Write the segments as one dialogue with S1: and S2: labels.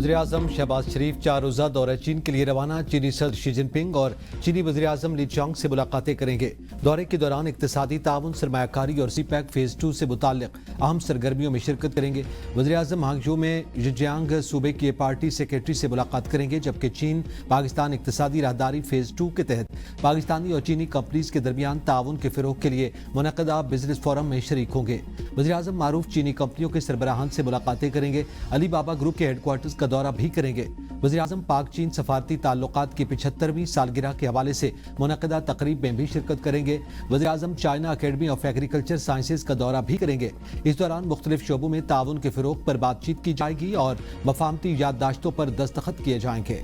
S1: वज़ीर-ए-आज़म शहबाज शरीफ 4 रोज़ा दौरे चीन के लिए रवाना। चीनी सदर शी जिनपिंग और चीनी वज़ीर-ए-आज़म ली च्योंग से मुलाकातें करेंगे। दौरे के दौरान इक़्तिसादी ताउन, सरमायाकारी और सी-पैक फ़ेज़ 2 से मुताल्लिक़ अहम सरगर्मियों में शिरकत करेंगे। वज़ीर-ए-आज़म हांगझू में जिनजियांग सूबे की पार्टी सेक्रेटरी से मुलाकात करेंगे, जबकि चीन पाकिस्तान इक़्तिसादी राहदारी फ़ेज़ 2 के तहत पाकिस्तानी और चीनी कंपनीज़ के दरमियान ताउन के फ़रोग़ के लिए मुनक़दा बिज़नेस फोरम में शरीक होंगे। वज़ीर-ए-आज़म मारूफ चीनी कंपनियों के सरबराहान से मुलाकातें करेंगे। अली बाबा ग्रुप के हेडक्वार्टर्स का दौरा भी करेंगे। वज़ीर-ए-आज़म पाक चीन सफारती ताल्लुकात की 75वीं सालगिरह के हवाले से मुनक़दा तकरीब में भी शिरकत करेंगे। वज़ीर-ए-आज़म China Academy of Agriculture Sciences का दौरा भी करेंगे। इस दौरान मुख्तलिफ शोबों में ताउन के फ़रोग़ पर बातचीत की जाएगी और मफाहमती याददाश्तों पर दस्तखत किए जाएंगे।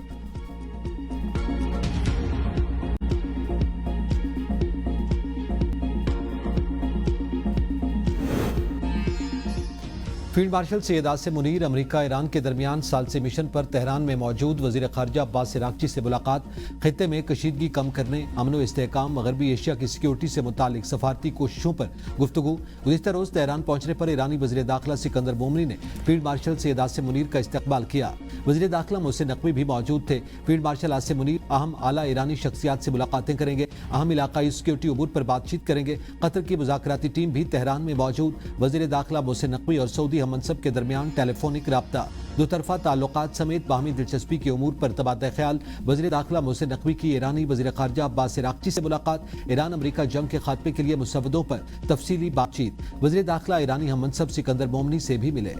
S1: Field marshal Syed Asim Munir America Iran के दरमियान सालसी मिशन पर तेहरान में मौजूद वज़ीर ख़ारजा अब्बास इराक़ची से मुलाकात। खित्ते में कशीदगी कम करने, अमन व इस्तेहकाम, मगरबी एशिया की सिक्योरिटी से मुतालिक सफारती कोशिशों पर गुफ्तगू। गुज़िश्ता रोज़ तेहरान पहुंचने पर ईरानी वज़ीर दाखिला सिकंदर मोमनी ने फील्ड मार्शल सैयद आसिम मुनीर का इस्तकबाल किया। वज़ीर दाखिला मोहसिन नकवी भी मौजूद थे। फील्ड मार्शल आसिम मुनीर अहम आला ईरानी शख्सियात से मुलाकातें करेंगे। अहम इलाकाई सिक्योरिटी उमूर पर बातचीत करेंगे। कतर की मुज़ाकराती टीम भी तेहरान में मौजूद। वज़ीर दाखिला मोहसिन नकवी और सऊदी मनसब के दरमियान टेलीफोनिक राब्ता, दोतरफा ताल्लुकात समेत बाहमी दिलचस्पी के उमूर पर तबादला ख्याल। वज़ीर दाखिला मोहसिन नकवी की ईरानी वज़ीर ख़ारजा अब्बास इराक़ची से मुलाकात। ईरान अमेरिका जंग के खात्मे के लिए मुसव्वदों पर तफसीली बातचीत। वज़ीर दाखिला ईरानी हम मनसब सिकंदर मोमनी से भी मिले।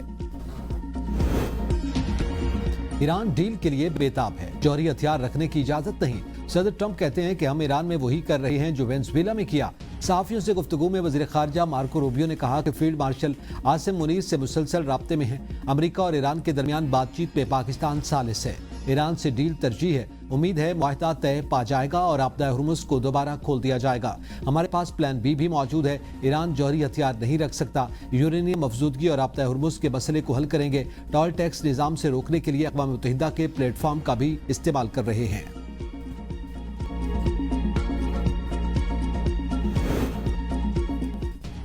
S1: ईरान डील के लिए बेताब है, जौहरी हथियार रखने की इजाजत नहीं। सदर ट्रंप कहते हैं कि हम ईरान में वही कर रहे हैं जो वेनेज़ुएला में किया। सहाफ़ियों से गुफ्तगू में वज़ीर ख़ारजा मार्को रूबियो ने कहा कि फील्ड मार्शल आसिम मुनीर से मुसलसल राब्ते में हैं। अमेरिका और ईरान के दरमियान बातचीत में पाकिस्तान सालिस है। ईरान से डील तरजीह है। उम्मीद है मुआहदा तय पा जाएगा और आपदा हुर्मुज़ को दोबारा खोल दिया जाएगा। हमारे पास प्लान बी भी मौजूद है। ईरान जौहरी हथियार नहीं रख सकता। यूरेनियम मफजूदगी और आपदा हुर्मुज़ के मसले को हल करेंगे। टोल टैक्स निज़ाम से रोकने के लिए अक़वाम मुत्तहिदा के प्लेटफॉर्म का भी इस्तेमाल कर रहे हैं।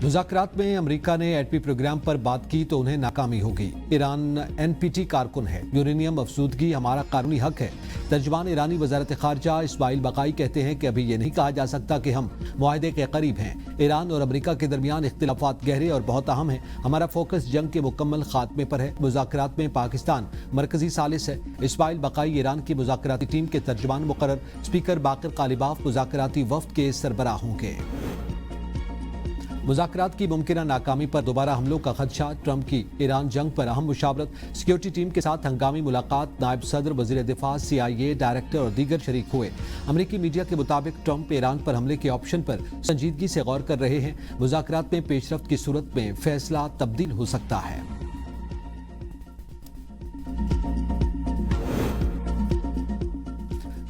S1: मुज़ाकरात में अमेरिका ने एटमी प्रोग्राम पर बात की तो उन्हें नाकामी होगी। ईरान एनपीटी कारकुन है। यूरेनियम अफसूदगी हमारा कानूनी हक है। तर्जुमान ईरानी वज़ारत ख़ारजा इस्माइल बकाई कहते हैं कि अभी ये नहीं कहा जा सकता कि हम मुआहदे के करीब हैं। ईरान और अमेरिका के दरमियान इख्तिलाफात गहरे और बहुत अहम है। हमारा फोकस जंग के मुकम्मल खात्मे पर है। मुज़ाकरात में पाकिस्तान मरकजी सालिस है। इस्माइल बकाई ईरान की मुज़ाकराती टीम के तर्जुमान मुकर्रर। स्पीकर बाक़िर कालिबाफ मुज़ाकराती वफ़द के सरबराह होंगे। मुज़ाकरात की मुमकिना नाकामी पर दोबारा हमलों का खदशा। ट्रंप की ईरान जंग पर अहम मुशावरत। सिक्योरिटी टीम के साथ हंगामी मुलाकात। नायब सदर, वज़ीर दिफा, CIA डायरेक्टर और दीगर शरीक हुए। अमरीकी मीडिया के मुताबिक ट्रंप ईरान पर हमले के ऑप्शन पर संजीदगी से गौर कर रहे हैं। मुज़ाकरात में पेशरफ्त की सूरत में फैसला तब्दील हो सकता है।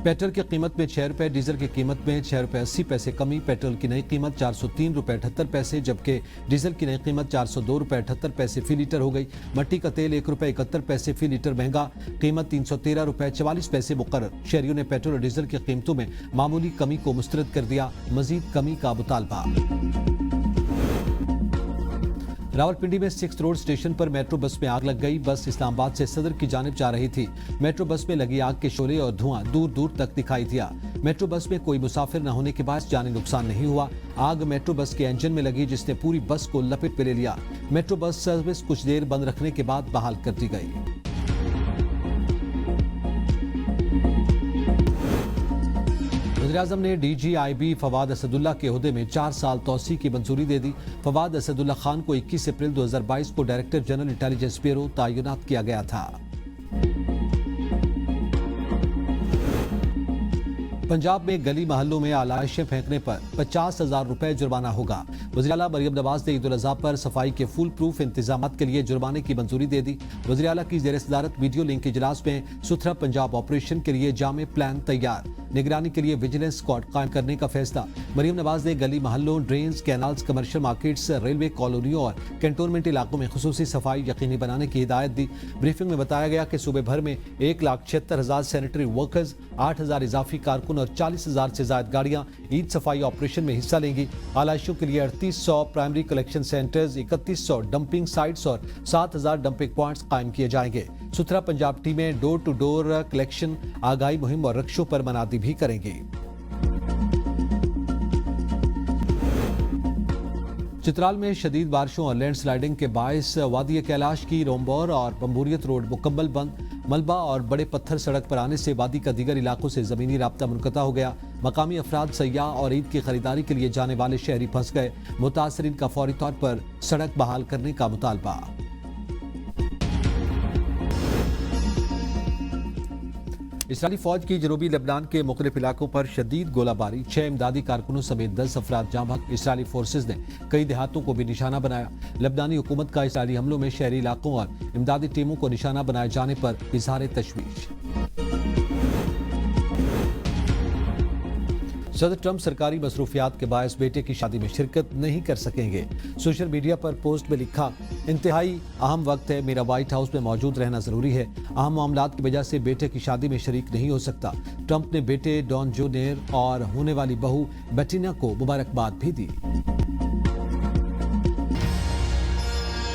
S1: पेट्रोल की कीमत में 6 रुपये, डीजल की कीमत में 6 रुपये 80 पैसे कमी। पेट्रोल की नई कीमत 403 रुपये 78 पैसे, जबकि डीजल की नई कीमत 402 रुपये 78 पैसे फी लीटर हो गई। मट्टी का तेल 1 रुपये 71 पैसे फी लीटर महंगा। कीमत 313 रुपये 44 पैसे मुकर्रर। शहरियों ने पेट्रोल और डीजल की कीमतों में मामूली कमी को मुस्तरद कर दिया। मजीद कमी का मुतालबा। रावलपिंडी में 6 रोड स्टेशन पर मेट्रो बस में आग लग गई। बस इस्लामाबाद से सदर की जानिब जा रही थी। मेट्रो बस में लगी आग के शोले और धुआं दूर दूर तक दिखाई दिया। मेट्रो बस में कोई मुसाफिर न होने के बाद जानी नुकसान नहीं हुआ। आग मेट्रो बस के इंजन में लगी, जिसने पूरी बस को लपेट में ले लिया। मेट्रो बस सर्विस कुछ देर बंद रखने के बाद बहाल कर दी गई। वज़ीर-ए-आज़म ने DGIB फवाद असदुल्ला के ओहदे में 4 साल तौसी की मंजूरी दे दी। फवाद असदुल्ला खान को 21 अप्रैल 2022 को डायरेक्टर जनरल इंटेलिजेंस ब्यूरो तैनात किया गया था। पंजाब में गली महल्लों में आलाइशें फेंकने पर 50,000 रुपए जुर्माना होगा। वज़ीर आला मरियम नवाज ने ईद उल अज़हा पर सफाई के फुल प्रूफ इंतजाम के लिए जुर्माने की मंजूरी दे दी। वज़ीर आला की ज़ेर सदारत वीडियो लिंक इजलास में सुथरा पंजाब ऑपरेशन के लिए जामे प्लान तैयार। निगरानी के लिए विजिलेंस स्क्वाड कायम करने का फैसला। मरियम नवाज ने गली मोहल्लों, drains, canals, commercial markets, railway कॉलोनियों और कैंटोनमेंट इलाकों में खुसूसी सफाई यकीनी बनाने की हिदायत दी। ब्रीफिंग में बताया गया कि सूबे भर में 1,76,000 सैनिटरी वर्कर्स, 8,000 इजाफी कारकुन और 40,000 से ज्यादा गाड़ियां ईद सफाई ऑपरेशन में हिस्सा लेंगी। आलाइशों के लिए 3800 primary collection centres, 3100 dumping sites और 7,000 डंपिंग पॉइंट्स कायम किए जाएंगे। सुथरा पंजाब टीमें डोर टू डोर कलेक्शन, आगाही मुहिम और रक्षों पर मनादी भी करेंगी। चित्राल में शदीद बारिशों और लैंडस्लाइडिंग के बायस वादी कैलाश की रोमबौर और बम्बूरियत रोड मुकम्मल बंद। मलबा और बड़े पत्थर सड़क पर आने से वादी का दीगर इलाकों से जमीनी राब्ता मुनक़ता हो गया। मकामी अफराद, सयाह और ईद की खरीदारी के लिए जाने वाले शहरी फंस गए। मुतासरीन का फौरी तौर पर सड़क बहाल करने का मुतालबा। इस्राईली फौज की जनूबी लेबनान के मुख्तलिफ इलाकों पर शदीद गोलाबारी, 6 इमदादी कारकुनों समेत 10 अफराद जाँ बहक। इस्राईली फोर्सेज ने कई देहातों को भी निशाना बनाया। लेबनानी हुकूमत का इस्राईली हमलों में शहरी इलाकों और इमदादी टीमों को निशाना बनाए जाने पर इजहार तशवीश। सदर ट्रंप सरकारी मसरूफियात के बायस बेटे की शादी में शिरकत नहीं कर सकेंगे। सोशल मीडिया पर पोस्ट में लिखा, इंतहाई अहम वक्त है, मेरा व्हाइट हाउस में मौजूद रहना जरूरी है। अहम मामलात की वजह से बेटे की शादी में शरीक नहीं हो सकता। ट्रंप ने बेटे डॉन जूनियर और होने वाली बहू बेटिना को मुबारकबाद भी दी।